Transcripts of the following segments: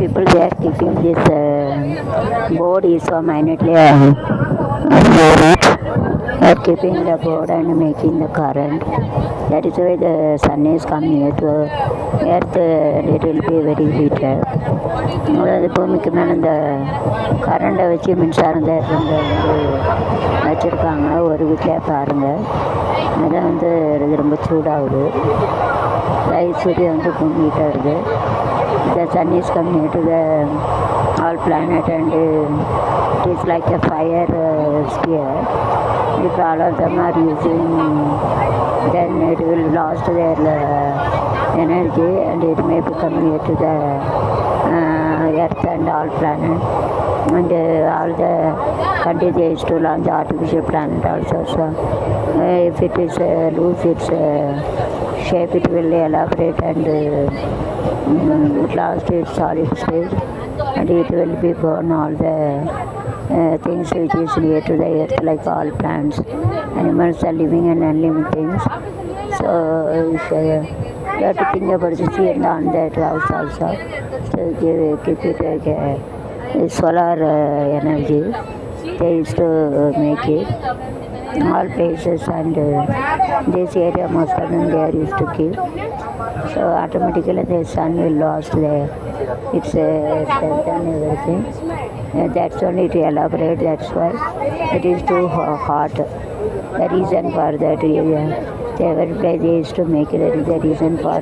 people they are keeping this board is so minutely they are keeping the board and making the current. That is why the sun is coming near to earth and it will be very heated. அதாவது பூமிக்கு மேலே இந்த கரண்டை வச்சு மின்சாரம் தயாரிக்கிற வச்சுருக்காங்க ஒரு வீட்டில் பாருங்கள். அதெல்லாம் வந்து இது ரொம்ப சூடாகுது. சூரியன் வந்து பூமிக்கிட்ட வருது. The sun is coming to the all planet and it is like a fire sphere. If all of them are using, then it will lost their energy and it may become near to the earth and all planet. And all the countries used to launch artificial planet also. So if it is lose its shape, it will elaborate and it lost its solid state and it will be burn all the things which is near to the earth, like all plants. Animals are living and non-living things. So if you have to think about the sea and on that house also. So keep it like solar energy. They used to make it all places and this area most of them they are used to keep. So automatically the sun will lost its strength and everything. That's only to elaborate. That's why it is too hot. The reason for that every place they used to make it. That is the reason for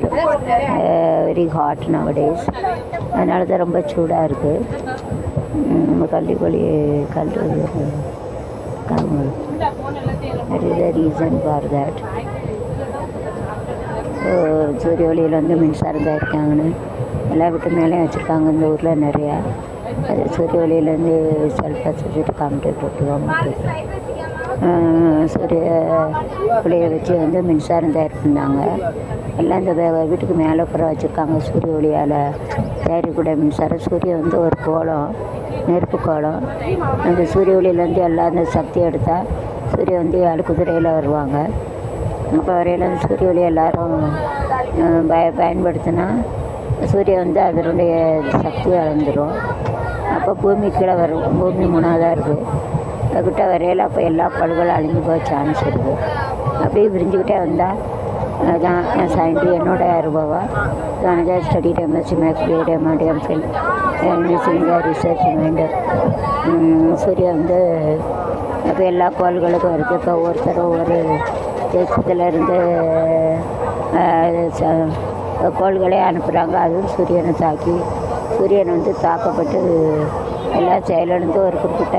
very hot nowadays. அதனால தான் ரொம்ப சூடாக இருக்குது. நம்ம கல்விக்கொழி that is the reason for that. சூரிய ஒளியில் வந்து மின்சாரம் தயாரிக்காங்கன்னு எல்லா வீட்டு மேலேயும் வச்சுருக்காங்க இந்த ஊரில் நிறையா. அது சூரிய ஒளியிலேருந்து செல்ஃபாக வச்சுட்டு காமிட்டு போட்டுருவாங்க. சூரிய ஒளியை வச்சு வந்து மின்சாரம் தயார் பண்ணாங்க. எல்லாம் இந்த வீட்டுக்கு மேலே புற வச்சுருக்காங்க. சூரிய ஒளியால் தயாரிக்கக்கூடிய மின்சாரம். சூரியன் வந்து ஒரு கோலம், நெருப்பு கோலம். அந்த சூரிய ஒளியிலேருந்து எல்லாம் அந்த சக்தி எடுத்தால் சூரியன் வந்து 7 குதிரையில் வருவாங்க. அப்போ வரையில் சூரிய ஒளி எல்லோரும் பயன்படுத்தினா சூரியன் வந்து அதனுடைய சக்தியை அளந்துடும். அப்போ பூமி கீழே வரும். பூமி 3ஆவதாக இருக்குது. அதுக்கிட்ட வரையில் அப்போ எல்லா பல்களும் அழிஞ்சு போக சான்ஸ் இருக்குது. அப்படியே விரிஞ்சுக்கிட்டே வந்தால் அதுதான் என் சயின்டி என்னோட அனுபவம். தனஜா study MSc maths BEd MEd MPhil research minder. சூரியன் வந்து அப்போ எல்லா கோள்களுக்கும் இருக்குது. இப்போ ஒவ்வொருத்தரும் ஒவ்வொரு தேசத்துலேருந்து கோள்களே அனுப்புகிறாங்க. அதுவும் சூரியனை தாக்கி சூரியன் வந்து தாக்கப்பட்டு எல்லா செயலிழந்து ஒரு குறிப்பிட்ட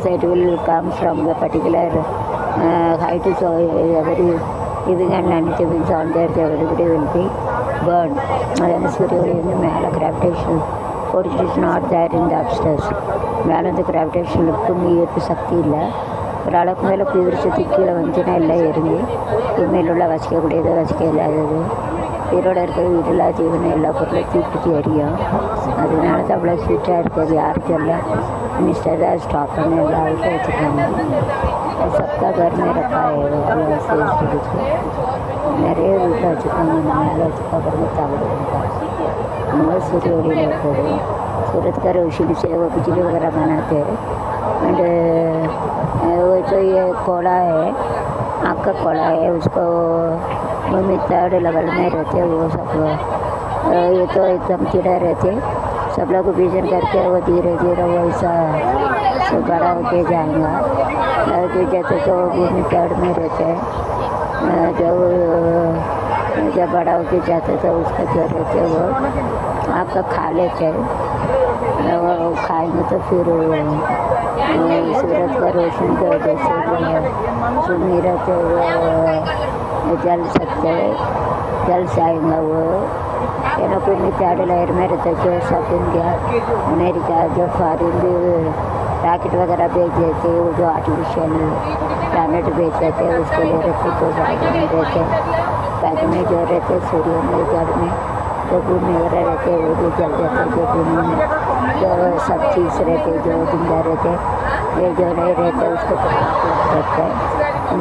side will come from the particular height. So every living and non-living things on there, everybody will be burned. அது அந்த சூரிய ஒளி வந்து மேலே gravitation force is not there in the upstairs. மேலே வந்து கிராவிடேஷன் இருக்கும், ஈர்ப்பு சக்தி இல்லை. ஒரு அளவுக்கு மேலே குதிர்ச்சி கீழே வந்துச்சுன்னா எல்லாம் எரிஞ்சு உண்மையில் உள்ள வசிக்கக்கூடியது வசிக்க இல்லாதது உயிரோடு இருக்கிறது வீட்டில் ஜீவனை எல்லா பொருளும் தீப்பிடிச்சி எரியும். அதனால தான் அவ்வளோ ஸ்வீட்டாக இருக்குது. யாருக்கு எல்லாம் மினிஸ்டர் தான் ஸ்டாப் பண்ணி எல்லா வீட்டில் வச்சுருக்காங்க. சப்தா கர்மே ரக்காயிடுச்சு நிறைய வீட்டில் வச்சுருக்காங்க. மேலே வச்சுருக்கா பாருங்க தவிர बहुत सूर्य उड़ीले होते हैं. सूरत का रोशनी से वो बिजली वगैरह बनाते हैं. एंड वो तो ये कोड़ा है, आग का कोड़ा है, उसको भूमि तड़ लेवल में रहते हैं वो सब. ये तो एकदम चिड़ा रहते, सब लोग विजन करके वो धीरे धीरे वैसा बड़ा होके जाएगा. कि जैसे तो भूमि तड़ में रहते हैं, जब बड़ा होके जाते तो उसका जो रहते वो आपका खा लेते हैं. वो खाएंगे तो फिर सूरज का रोशनी की वजह से जो सुनी रहते वो जल सकते हैं, जल जाएंगा. वो ना कोई मिट्टी लहर में रहते जो सब इंडिया अमेरिका जो फॉरेन रॉकेट वगैरह भेज देते, वो जो आर्टिफिशियल प्लानट भेज देते उसके लिए रहते तो रहते बैग में जो रहते सूर्य में जल में जो भूमि वगैरह रहते वो भी जल जाते. जो भूमि में जो सब चीज़ रहते जो जिंदा रहते ये जो नहीं रहते उसको रहते हैं.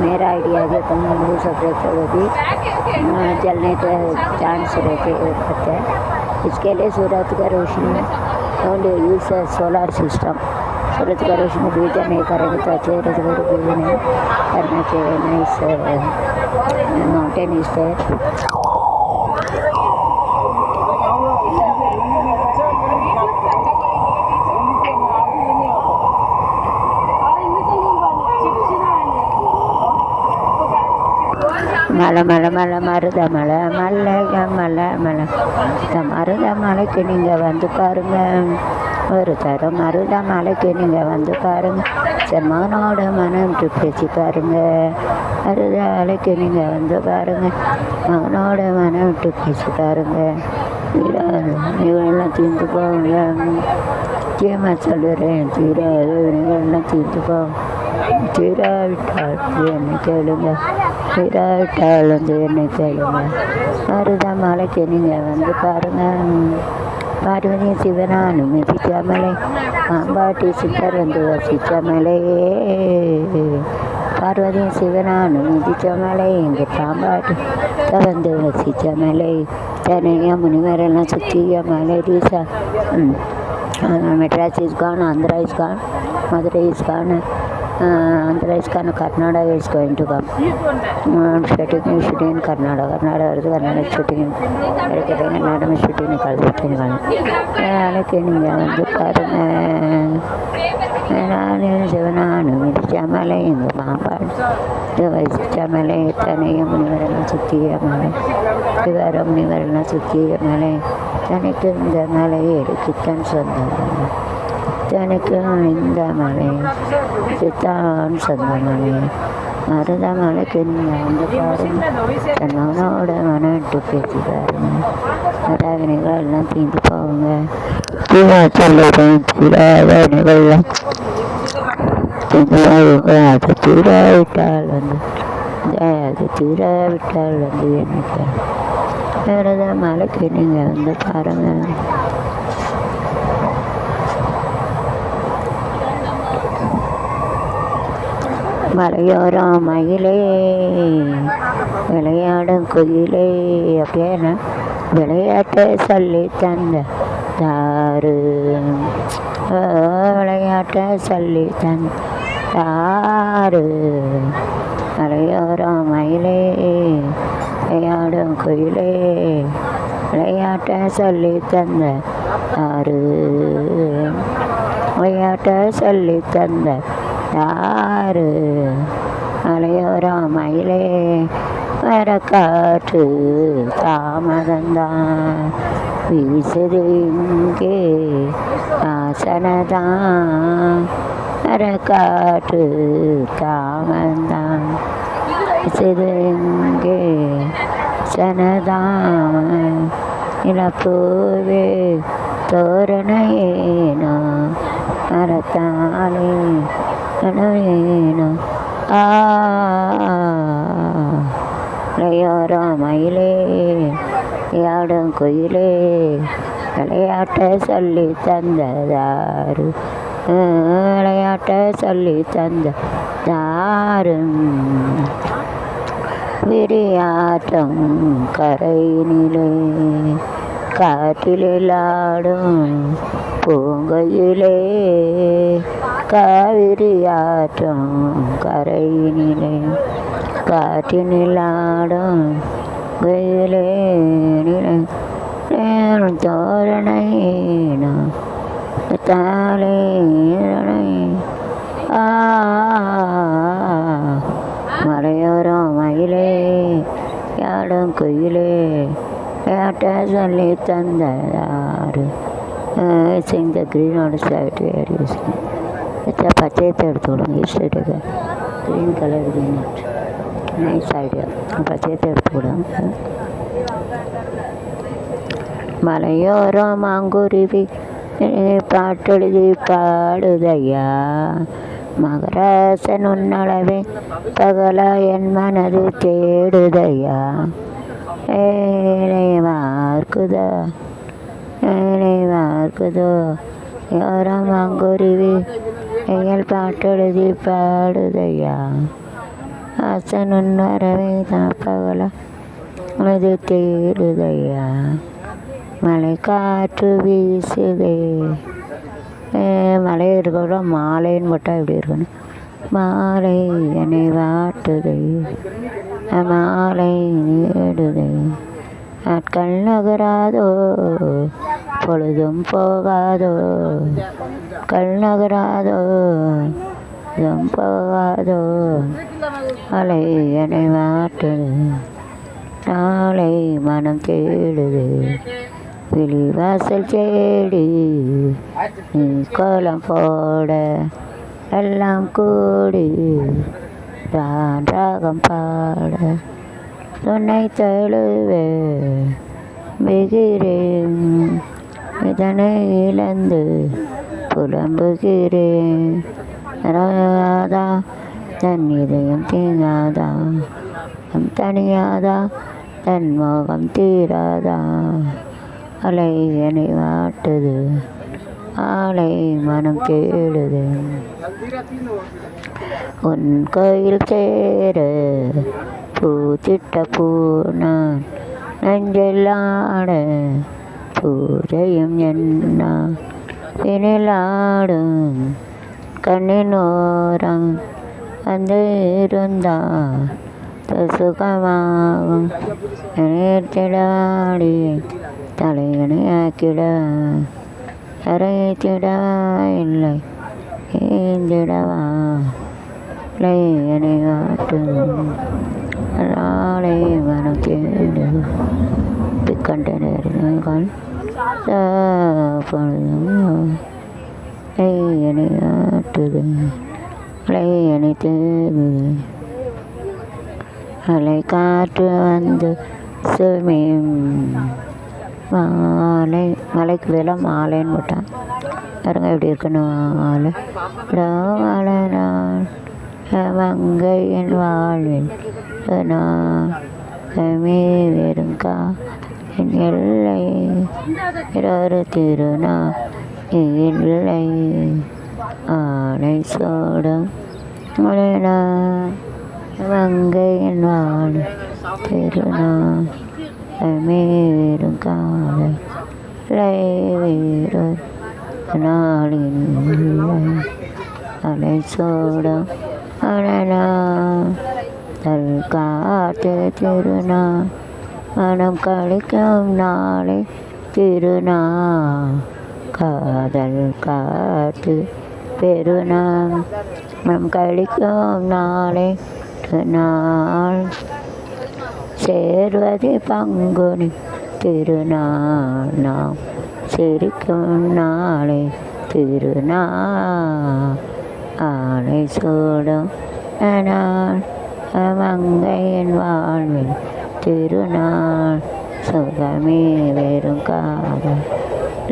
मेरा आइडिया जो तुम वो सब रहते वो भी जलने के चांस रहते हैं. इसके लिए सूरत का रोशनी डोंट यूज सोलर सिस्टम। सूरत का रोशनी बीजा नहीं करेंगे तो अच्छे रोजगार बीजा नहीं करना चाहिए। Nice mountain is there. மலை மலை மலை மருத மலை மலை மலை மலை இந்த மருத மலைக்கு நீங்கள் வந்து பாருங்கள். ஒரு தரம் மருத மலைக்கு நீங்கள் வந்து பாருங்கள். செம்மனோட மனம்ட்டு பேசி பாருங்கள். மருத மலைக்கு நீங்கள் வந்து பாருங்கள். மகனோட மனம்ட்டு பேசி பாருங்கள். நீங்களெல்லாம் தீர்ந்து போங்க. நிச்சயமாக சொல்லுறேன், தீராத நீங்களெல்லாம் தீர்ந்து போங்க. தீராவிட்டால் என்னை கேளுங்க. தீராவிட்டால் என்னை கேளுங்க. மருத மலைக்கு நீங்கள் வந்து பாருங்கள். பார்வதி சிவனானு மிதித்த மலை, பாம்பாட்டி சித்தர் வந்து வசித்த மலையே. பார்வதி சிவனானு மிதித்த மலை, எங்கள் பாம்பாட்டி வந்து வசித்த மலை. தனியா முனிவரெல்லாம் சுற்றிய மலை. ரீசா Madras is gone, Andhra is gone, Madurai is gone. Andhra is gone, Karnataka is going to come. Shooting in Karnataka. Karnataka is shooting in Karnataka is shooting in Karnataka. Like any other நான் சிவனானு மிதிச்ச மலை, எங்கள் பாம்பாடு வசிச்ச மலை. தனிய முனிவரெல்லாம் சுற்றிய மலை, சிவர முனிவரெல்லாம் சுற்றிய மலை. தனக்கு இந்த மலை எடுக்குத்தான் சொந்தம். எனக்கு இந்த மலை சித்தான் சொந்த மலை. மருத மலைக்கு நீங்கள் வந்து பாருங்கள். தன்னோட மனட்டு பேசி பாருங்கள். மராவினைகள் எல்லாம் தீர்ந்து போவாங்க. சொல்லுறேன், தீராத நிகழ்லாம் அது தீராவிட்டால் வந்து அது தீராவிட்டால் வந்து எனக்கு மருத மலைக்கு நீங்கள் வந்து பாருங்கள். மலையோரம் மயிலே விளையாடும் குயிலே அப்படின்னா விளையாட்டை சொல்லி தந்த தாரு. விளையாட்டை சொல்லி தந்த தாரு. மலையோரம் மயிலே விளையாடும் குயிலே விளையாட்டை சொல்லி தந்த தாரு. விளையாட்டை சொல்லி தந்த யாரு. மலையோரம் மயிலே வர காற்று தாமதந்தான் வீசுது இங்கே ஆசனதான். வர காற்று தாமதந்தான் வீசுது இங்கே சனதான். இளப்பூவே தோரணையேனோ மரத்தாலே வேணோ. விளையோரம் மயிலே யாடும் குயிலே விளையாட்டை சொல்லி தந்ததாரு. விளையாட்டை சொல்லி தந்த தாரும். விரியாட்டம் கரையினிலே காற்றிலாடும் பூங்கையிலே. காவிரியாற்றம் கரையினிலே காற்றினிலாடும் வெயிலே. தோரணைனோ தாலே மலையோரம் மயிலே யாடும் குயிலே விளையாட்டை சொல்லி தந்தாரு. Sing the green on the side where you sing. பச்சையத்தை எடுத்துக்கிடுங்க. ஈஸ்டேட்டுக்கு க்ரீன் கலர் கிரீனட் நைஸ் ஐடியா. பச்சையத்தை எடுத்துக்கிடுங்க. மலையோரம் மாங்குருவி பாட்டெழுதி பாடுதையா. மகராசன் உன்னளவே பகலா என் மனது தேடுதையா. ஏழை வார்க்குதா ஏழை வார்க்குதோ யோரம் மாங்குருவி எங்கள் பாட்டெழுதி பாடுதையா. ஆசன் உன்னரவே தான் பகலா மனது தேடுதையா. மலை காற்று வீசுதே. மலை இருக்கிற மாலைன்னு போட்டால் எப்படி இருக்கணும்? மாலை என்னை வாட்டுதே, மாலை நீடுதே, நாட்கள் நகராதோ, பொழுதும் போகாதோ, கல் நகராதோ, பொழுதும் போகாதோ, அலை என்னை வாட்டுது, நாளை மனம் தேடுது, விழிவாசல் தேடி நீ கோலம் போட எல்லாம் கூடி நான் ராகம் பாட துணை தழுவே வெகிறேன், இதனை இழந்து புலம்புகிறேன். தராதா தன் இதயம் தீங்காதா, தனியாதா தன் மோகம் தீராதா, அலை என்னை வாட்டுது, ஆலை மனம் தேடுது. உன் கோயில் சேர பூத்திட்ட பூ நான் நெஞ்செல்லாட பூஜையும் என்ன வினிலாடும் கண்ணினோரம் வந்து இருந்தால் சுகமாகும். நேர்த்திடாடி தலையணையாக்கிட அரைத்திடா இல்லை ஏந்திடவா, என்னை காட்டு நாளை மனம் தேடு பிக்கண்டனர்கள் பொழுதும் என்னை காட்டுது, என்னை தேடுது. அலை காற்று வந்து சுமையும் மாலை, மலைக்கு வேலை மாலைன்னு போட்டான் பாருங்க எப்படி இருக்கணும். மாலை மாலை நான் மங்கையின் வாழ்வில் நான் கமே வெறுங்கா என் எல்லை ஒரு திருநா இல்லை ஆலை சோடம் மங்கையின் வாழ் திருநா கமே வெறுங்கா வேறு நாளின் அலை சோடம் அனலா தல் காத்து திருநா மனம் கழிக்கும் நாளை திருநா காதல் காத்து பெருநா மனம் கழிக்கும் நாளை நாள் சேர்வது பங்குனி திருநாள் நாம் சிரிக்கும் நாளை திருநா ஆலை சூடும் நாள் மங்கையின் வாழ்வில் திருநாள் சுகமே வெறும் காதல்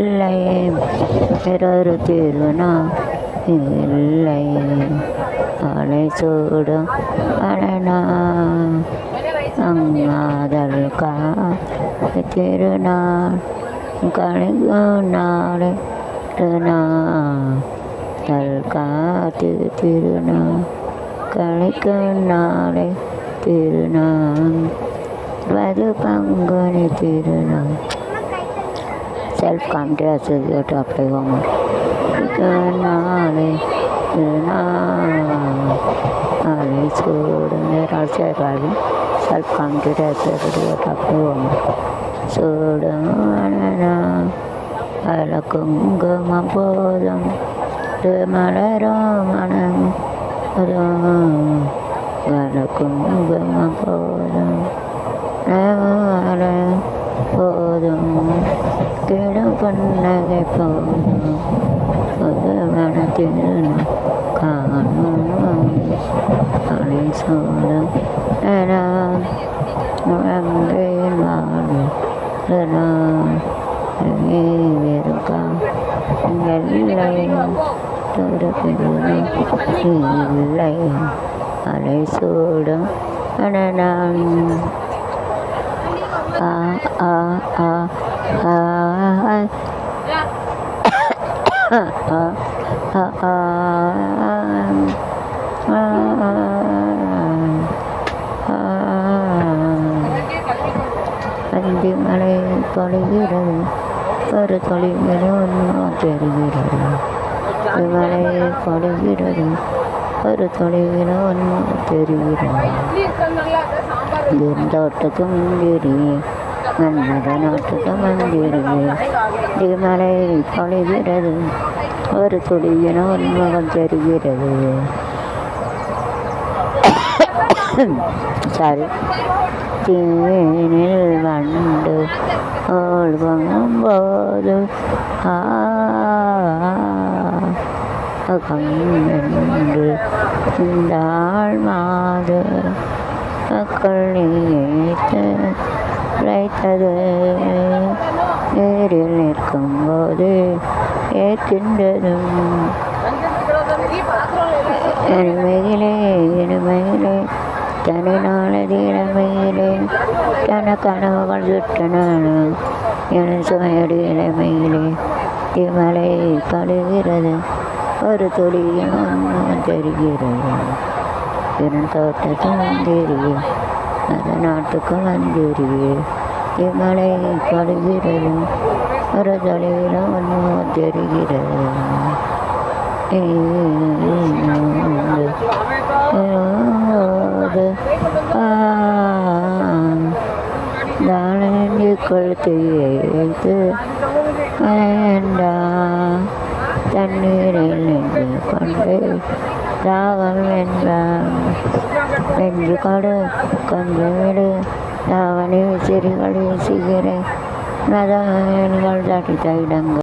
இல்லை வேறொரு திருநாள் இல்லை ஆலை சூடும் அங்காதல் திருநாள் கழிக்கும் நாளை திருநாள் தல் காத்து திருநாள் கழிக்கும் நாளை திருநாள் வது பங்குனி திருநாள். Self confidence is to apply homework. நாளை திருநாள் ஆலை சூடும். There also having self confidence is to apply homework. சூடும் அல குங்குமம் போதும் மலரும் மனம் குங்குமம் போதும் போதும் கிடும் புன்னகை போதும் பொது மனத்தில் காணும் அலை சோடும் மங்கையின் வாழ்வில் வெறுக்கா இல்லை இல்லை அலை சூடும் அனநாள் ஆ ஆ ஆ ஆ அது மழை பொழிகிறது ஒரு தொழிலும் தெரிகிறது மழை பொழிகிறது ஒரு தொழிலும் தெரிகிறது தோட்டத்து மந்திரி மன்மத நாட்டுக்கு மந்திரி மழை பொழிகிறது ஒரு துளியின உன்முகம் தெரிகிறது சாரி தேனில் வண்டு ஓழ்வங்கும்போது கண்டு இந்தாள் மாது மக்கள் நீத்து உழைத்தது நேரில் நிற்கும்போது ஏற்கின்றதும் இனிமையிலே இனிமையிலே தனி நாளது இளமையிலே தன கனவுகள் சுட்டனாலும் என சுமையடி இளமையிலே திமலை படுகிறது ஒரு துளியின் ஒன்றும் தெரிகிறது என் தோட்டத்து மந்திரி அது நாட்டுக்கு மந்திரி திமலை படுகிறது ஒரு துளியில் ஒன்றும் தெரிகிறது தானி கொளுத்து வைத்து வேண்டாம் தண்ணீரில் நின்று கொண்டு தாகம் வேண்டாம் நெஞ்சு கொடு கொஞ்சம் விடு தாவணி விசிறிகள் வீசுகிறேன் நதங்கள் தட்டி தைடங்கள்